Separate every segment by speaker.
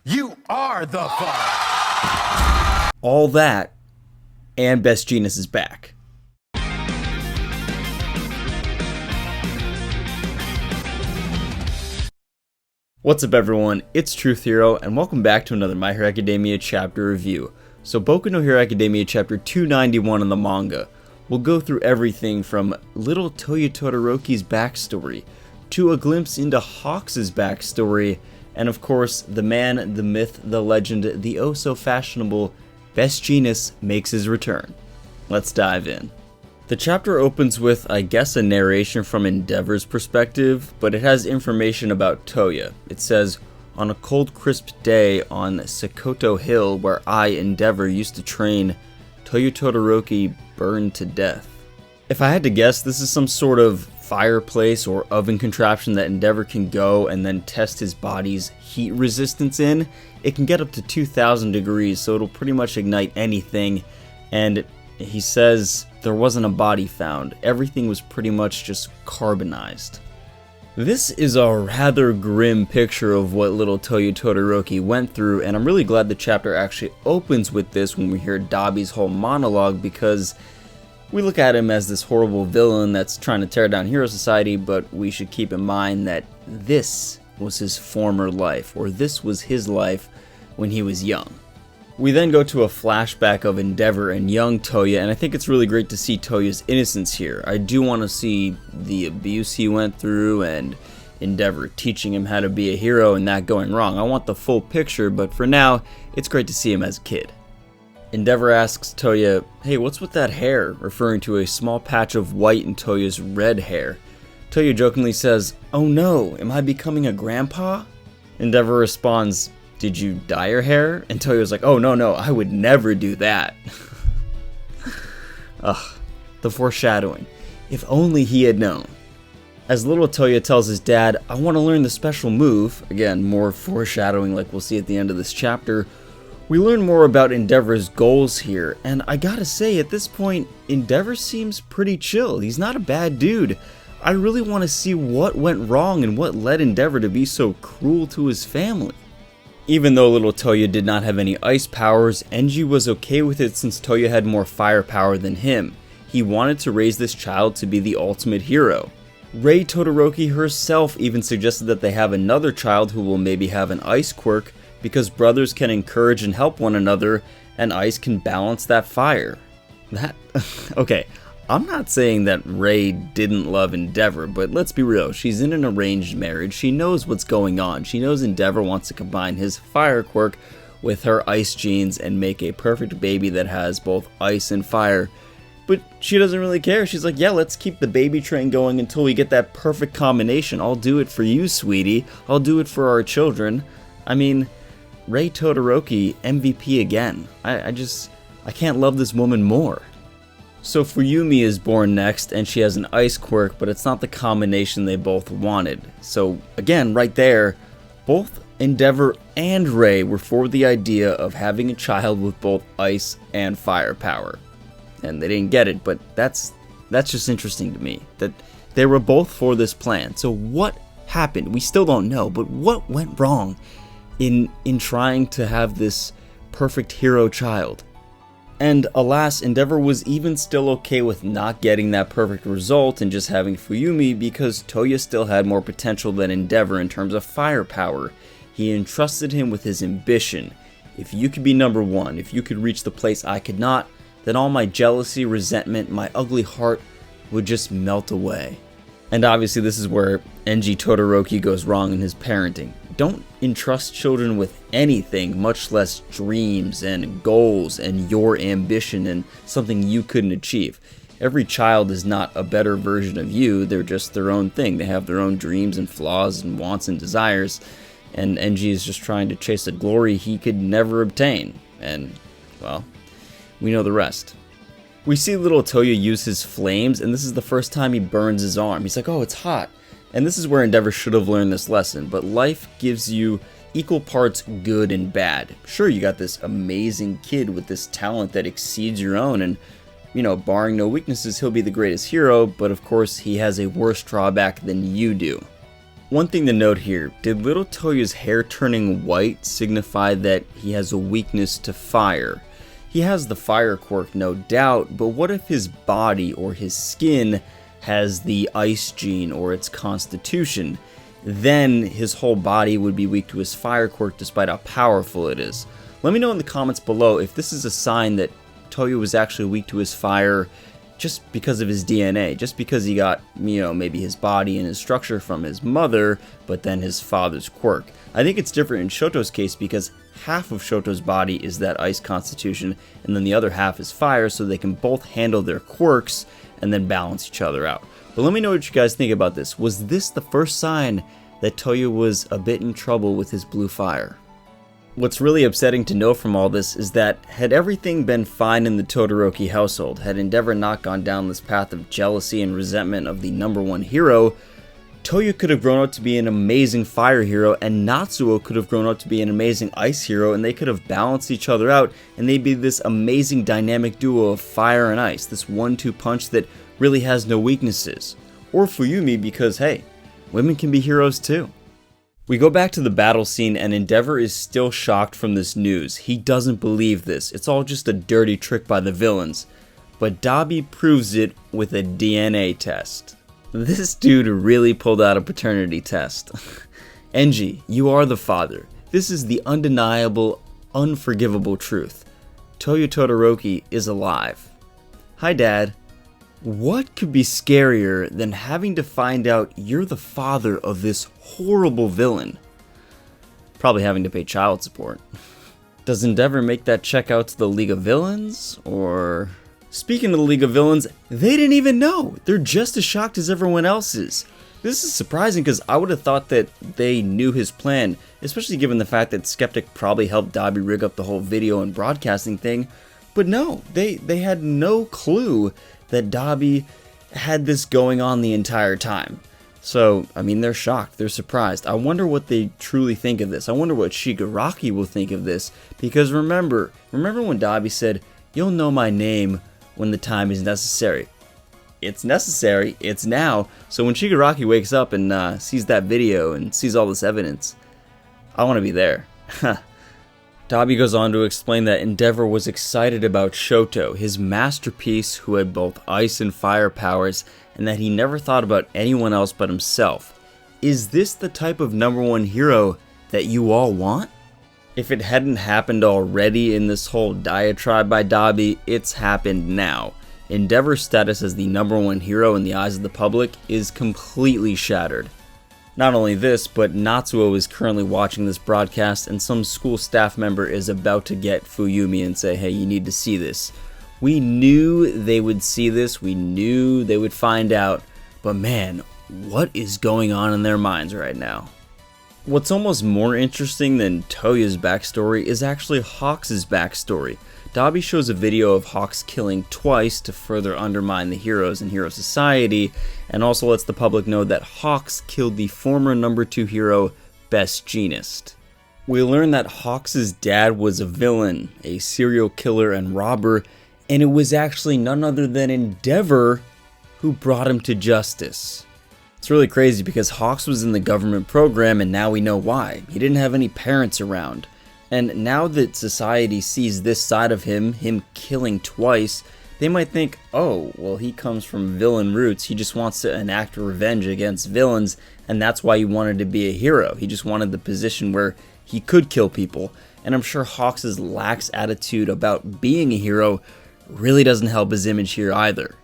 Speaker 1: You are the father!
Speaker 2: All that, and Best Jeanist is back. What's up everyone, it's Truth Hero, and welcome back to another My Hero Academia chapter review. So Boku no Hero Academia chapter 291 in the manga. We'll go through everything from little Touya Todoroki's backstory, to a glimpse into Hawks'S backstory, and of course, the man, the myth, the legend, the oh so fashionable Best Jeanist makes his return. Let's dive in. The chapter opens with, I guess, a narration from Endeavor's perspective, but it has information about Touya. It says, on a cold, crisp day on Shoto Hill where I, Endeavor, used to train, Touya Todoroki burned to death. If I had to guess, this is some sort of fireplace or oven contraption that Endeavor can go and then test his body's heat resistance in. It can get up to 2,000 degrees, so it'll pretty much ignite anything, and he says there wasn't a body found. Everything was pretty much just carbonized. This is a rather grim picture of what little Touya Todoroki went through, and I'm really glad the chapter actually opens with this when we hear Dabi's whole monologue, because we look at him as this horrible villain that's trying to tear down Hero Society, but we should keep in mind that this was his former life, or this was his life when he was young. We then go to a flashback of Endeavor and young Touya, and I think it's really great to see Touya's innocence here. I do want to see the abuse he went through and Endeavor teaching him how to be a hero and that going wrong. I want the full picture, but for now, it's great to see him as a kid. Endeavor asks Touya, hey, what's with that hair? Referring to a small patch of white in Touya's red hair. Touya jokingly says, oh no, am I becoming a grandpa? Endeavor responds, did you dye your hair? And Touya's like, oh no, I would never do that. Ugh, the foreshadowing. If only he had known. As little Touya tells his dad, I want to learn the special move, again, more foreshadowing like we'll see at the end of this chapter, we learn more about Endeavor's goals here, and I gotta say, at this point, Endeavor seems pretty chill. He's not a bad dude. I really want to see what went wrong and what led Endeavor to be so cruel to his family. Even though little Touya did not have any ice powers, Enji was okay with it since Touya had more firepower than him. He wanted to raise this child to be the ultimate hero. Rei Todoroki herself even suggested that they have another child who will maybe have an ice quirk, because brothers can encourage and help one another, and ice can balance that fire. Okay, I'm not saying that Rei didn't love Endeavor, but let's be real, she's in an arranged marriage, she knows what's going on, she knows Endeavor wants to combine his fire quirk with her ice genes and make a perfect baby that has both ice and fire, but she doesn't really care. She's like, yeah, let's keep the baby train going until we get that perfect combination. I'll do it for you, sweetie, I'll do it for our children. I mean, Rei Todoroki, MVP again. I can't love this woman more. So Fuyumi is born next, and she has an ice quirk, but it's not the combination they both wanted. So again, right there, both Endeavor and Rei were for the idea of having a child with both ice and fire power. And they didn't get it, but that's just interesting to me, that they were both for this plan. So what happened? We still don't know, but what went wrong in trying to have this perfect hero child? And alas, Endeavor was even still okay with not getting that perfect result and just having Fuyumi, because Touya still had more potential than Endeavor in terms of firepower. He entrusted him with his ambition. If you could be number one, if you could reach the place I could not, then all my jealousy, resentment, my ugly heart would just melt away. And obviously this is where Enji Todoroki goes wrong in his parenting. Don't entrust children with anything, much less dreams and goals and your ambition and something you couldn't achieve. Every child is not a better version of you, they're just their own thing. They have their own dreams and flaws and wants and desires, and Enji is just trying to chase a glory he could never obtain. And, well, we know the rest. We see little Touya use his flames, and this is the first time he burns his arm. He's like, oh, it's hot. And this is where Endeavor should have learned this lesson, but life gives you equal parts good and bad. Sure, you got this amazing kid with this talent that exceeds your own, and, you know, barring no weaknesses, he'll be the greatest hero, but of course he has a worse drawback than you do. One thing to note here, did little Touya's hair turning white signify that he has a weakness to fire? He has the fire quirk, no doubt, but what if his body or his skin has the ice gene or its constitution? Then his whole body would be weak to his fire quirk despite how powerful it is. Let me know in the comments below if this is a sign that Touya was actually weak to his fire just because of his DNA, just because he got, maybe his body and his structure from his mother, but then his father's quirk. I think it's different in Shoto's case because half of Shoto's body is that ice constitution, and then the other half is fire, so they can both handle their quirks and then balance each other out. But let me know what you guys think about this. Was this the first sign that Touya was a bit in trouble with his blue fire? What's really upsetting to know from all this is that had everything been fine in the Todoroki household, had Endeavour not gone down this path of jealousy and resentment of the #1 hero, Touya could have grown up to be an amazing fire hero, and Natsuo could have grown up to be an amazing ice hero, and they could have balanced each other out, and they'd be this amazing dynamic duo of fire and ice, this 1-2 punch that really has no weaknesses. Or Fuyumi, because hey, women can be heroes too. We go back to the battle scene, and Endeavour is still shocked from this news. He doesn't believe this. It's all just a dirty trick by the villains. But Dabi proves it with a DNA test. This dude really pulled out a paternity test. Enji, you are the father. This is the undeniable, unforgivable truth. Touya Todoroki is alive. Hi, Dad. What could be scarier than having to find out you're the father of this horrible villain? Probably having to pay child support. Does Endeavour make that check out to the League of Villains? Or... Speaking of the League of Villains, they didn't even know. They're just as shocked as everyone else is. This is surprising because I would have thought that they knew his plan, especially given the fact that Skeptic probably helped Dabi rig up the whole video and broadcasting thing. But no, they had no clue that Dabi had this going on the entire time. So, I mean, they're shocked, they're surprised. I wonder what they truly think of this. I wonder what Shigaraki will think of this. Because remember when Dabi said, "You'll know my name when the time is necessary." It's necessary, it's now. So when Shigaraki wakes up and sees that video and sees all this evidence, I want to be there. Dabi goes on to explain that Endeavour was excited about Shoto, his masterpiece who had both ice and fire powers, and that he never thought about anyone else but himself. Is this the type of #1 hero that you all want? If it hadn't happened already in this whole diatribe by Dabi, it's happened now. Endeavour's status as the #1 hero in the eyes of the public is completely shattered. Not only this, but Natsuo is currently watching this broadcast, and some school staff member is about to get Fuyumi and say, hey, you need to see this. We knew they would see this, we knew they would find out, but man, what is going on in their minds right now? What's almost more interesting than Touya's backstory is actually Hawks'S backstory. Dabi shows a video of Hawks killing twice to further undermine the heroes in Hero Society, and also lets the public know that Hawks killed the former #2 hero, Best Jeanist. We learn that Hawks's dad was a villain, a serial killer and robber, and it was actually none other than Endeavour who brought him to justice. It's really crazy because Hawks was in the government program, and now we know why. He didn't have any parents around. And now that society sees this side of him killing twice, they might think, oh, well, he comes from villain roots, he just wants to enact revenge against villains, and that's why he wanted to be a hero. He just wanted the position where he could kill people. And I'm sure Hawks' lax attitude about being a hero really doesn't help his image here either.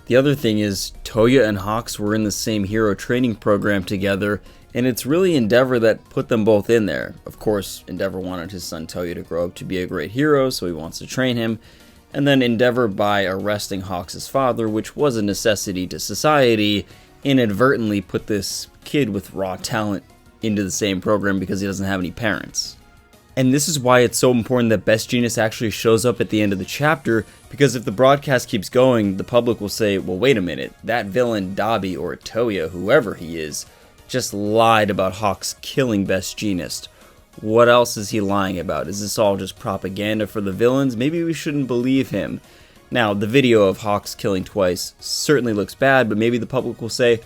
Speaker 2: The other thing is, Touya and Hawks were in the same hero training program together, and it's really Endeavour that put them both in there. Of course, Endeavour wanted his son Touya to grow up to be a great hero, so he wants to train him. And then Endeavour, by arresting Hawks' father, which was a necessity to society, inadvertently put this kid with raw talent into the same program because he doesn't have any parents. And this is why it's so important that Best Jeanist actually shows up at the end of the chapter, because if the broadcast keeps going, the public will say, well, wait a minute, that villain Dabi or Touya, whoever he is, just lied about Hawks killing Best Jeanist. What else is he lying about? Is this all just propaganda for the villains? Maybe we shouldn't believe him. Now, the video of Hawks killing twice certainly looks bad, but maybe the public will say,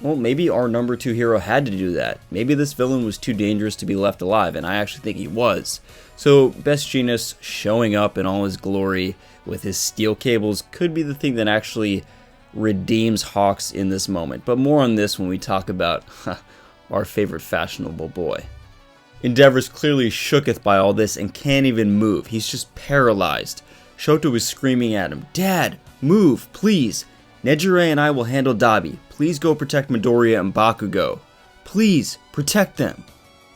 Speaker 2: well, maybe our number 2 hero had to do that. Maybe this villain was too dangerous to be left alive, and I actually think he was. So Best Jeanist showing up in all his glory with his steel cables could be the thing that actually redeems Hawks in this moment. But more on this when we talk about our favorite fashionable boy. Endeavor's clearly shooketh by all this and can't even move. He's just paralyzed. Shoto is screaming at him, "Dad, move, please. Nejire and I will handle Dabi. Please go protect Midoriya and Bakugo. Please, protect them."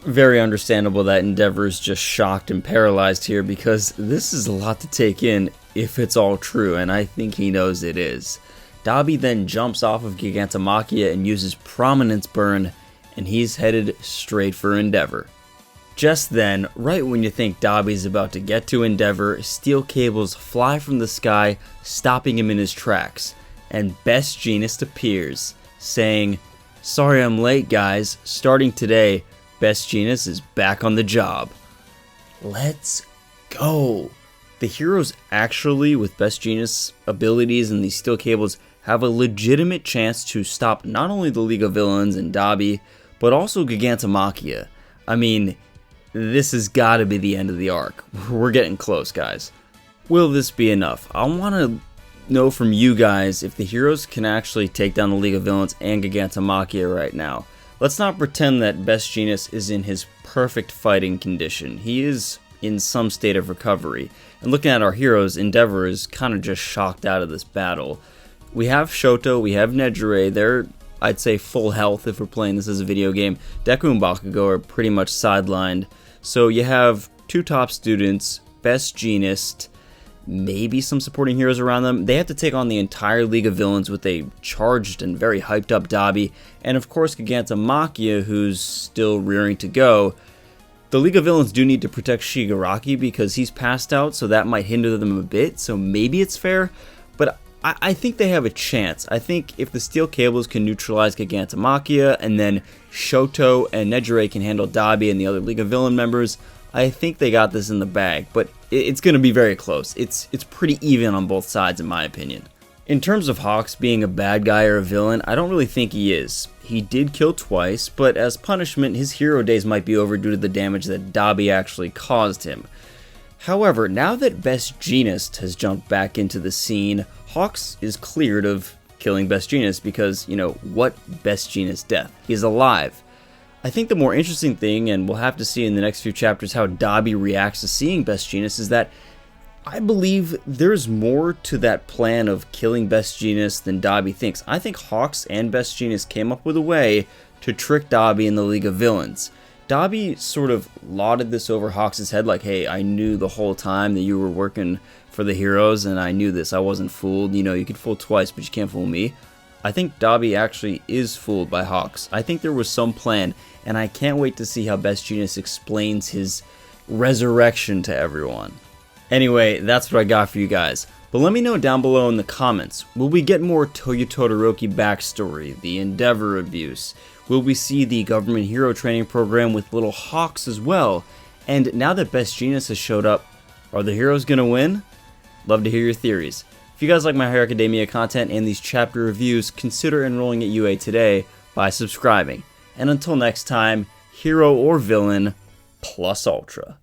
Speaker 2: Very understandable that Endeavor is just shocked and paralyzed here, because this is a lot to take in if it's all true, and I think he knows it is. Dabi then jumps off of Gigantomachia and uses Prominence Burn, and he's headed straight for Endeavor. Just then, right when you think Dabi's about to get to Endeavor, steel cables fly from the sky, stopping him in his tracks, and Best Jeanist appears, saying, "Sorry I'm late, guys. Starting today, Best Jeanist is back on the job." Let's go! The heroes actually, with Best Jeanist's abilities and these steel cables, have a legitimate chance to stop not only the League of Villains and Dabi, but also Gigantomachia. I mean, this has got to be the end of the arc. We're getting close, guys. Will this be enough? I want to know from you guys if the heroes can actually take down the League of Villains and Gigantomachia right now. Let's not pretend that Best Jeanist is in his perfect fighting condition. He is in some state of recovery. And looking at our heroes, Endeavor is kind of just shocked out of this battle. We have Shoto, we have Nejire. They're, I'd say, full health if we're playing this as a video game. Deku and Bakugo are pretty much sidelined. So you have 2 top students, Best Jeanist, maybe some supporting heroes around them. They have to take on the entire League of Villains with a charged and very hyped up Dabi, and of course Gigantomachia, who's still rearing to go. The League of Villains do need to protect Shigaraki because he's passed out, so that might hinder them a bit, so maybe it's fair, but I think they have a chance. I think if the steel cables can neutralize Gigantomachia, and then Shoto and Nejire can handle Dabi and the other League of Villain members, I think they got this in the bag, but it's going to be very close. It's pretty even on both sides, in my opinion. In terms of Hawks being a bad guy or a villain, I don't really think he is. He did kill twice, but as punishment, his hero days might be over due to the damage that Dabi actually caused him. However, now that Best Jeanist has jumped back into the scene, Hawks is cleared of killing Best Jeanist because, you know, what Best Jeanist death? He's alive. I think the more interesting thing, and we'll have to see in the next few chapters how Dabi reacts to seeing Best Jeanist, is that I believe there's more to that plan of killing Best Jeanist than Dabi thinks. I think Hawks and Best Jeanist came up with a way to trick Dabi in the League of Villains. Dabi sort of lauded this over Hawks' head, like, "Hey, I knew the whole time that you were working for the heroes, and I knew this. I wasn't fooled. You know, you could fool twice, but you can't fool me." I think Dabi actually is fooled by Hawks. I think there was some plan, and I can't wait to see how Best Jeanist explains his resurrection to everyone. Anyway, that's what I got for you guys. But let me know down below in the comments, will we get more Touya Todoroki backstory, the Endeavor abuse? Will we see the government hero training program with little Hawks as well? And now that Best Jeanist has showed up, are the heroes gonna win? Love to hear your theories. If you guys like my Hero Academia content and these chapter reviews, consider enrolling at UA today by subscribing. And until next time, hero or villain, plus ultra.